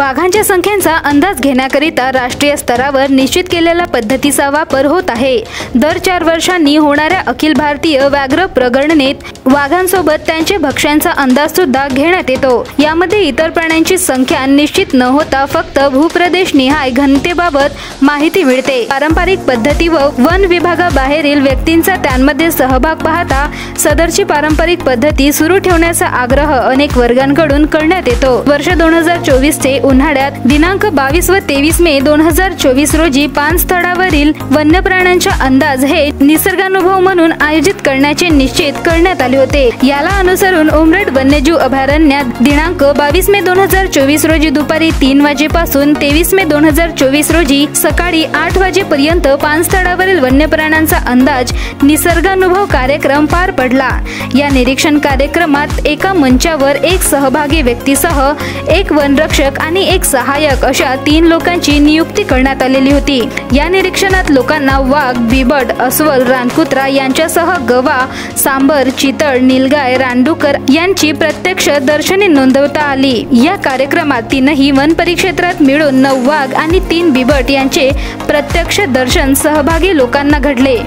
वाघांच्या संख्येचा अंदाज घेण्याकरिता राष्ट्रीय स्तरावर निश्चित केलेल्या पद्धतीचा वापर होत आहे। दर 4 वर्षांनी होणाऱ्या अखिल भारतीय व्याघ्र प्रगणनेत वाघांसोबत त्यांचे भक्ष्यांचा अंदाज सुद्धा घेण्यात येतो। यामध्ये इतर प्राण्यांची संख्या निश्चित न होता फक्त भूप्रदेश निहाय घनतेबाबत माहिती मिळते। पारंपरिक पद्धती व वन विभागाबाहेरील व्यक्तींचा त्यांमध्ये सहभाग पाहता सदरची पारंपरिक पद्धती सुरू ठेवण्याचा आग्रह अनेक वर्गांकडून करण्यात येतो। वर्ष 2024 चे उन्हाळ्यात दिनांक 22 व 23 मे 2024 रोजी पानस्थळावरील वन्य प्राण्यांचा अंदाज हे निसर्गानुभव म्हणून आयोजित करण्याचे निश्चित करण्यात आले होते। याला अनुसरून उमरेड वन्यजीव अभयारण्यात दिनांक 22 मे 2024 रोजी दुपारी 3 वाजेपासून 23 मे 2024 रोजी सकाळी 8 वाजेपर्यंत पानस्थळावरील वन्य प्राण्यांचा अंदाज निसर्गानुभव कार्यक्रम पार पडला। या निरीक्षण कार्यक्रमात एका मंचावर एक सहभागी व्यक्तीसह एक वनरक्षक आणि एक सहाय्यक अशा 3 लोकांची नियुक्ती करण्यात आलेली होती। या निरीक्षणात लोकांना वाघ, बिबट, अस्वल, रानकुत्रा यांच्यासह गवा, सांबर, चितळ, नीलगाय, रानडुकर यांची प्रत्यक्ष दर्शने नोंदवता आली। या कार्यक्रमात 3ही वन परिक्षेत्रात मिळून 9 वाघ आणि 3 बिबट यांचे प्रत्यक्ष दर्शन सहभागी लोकांना घडले।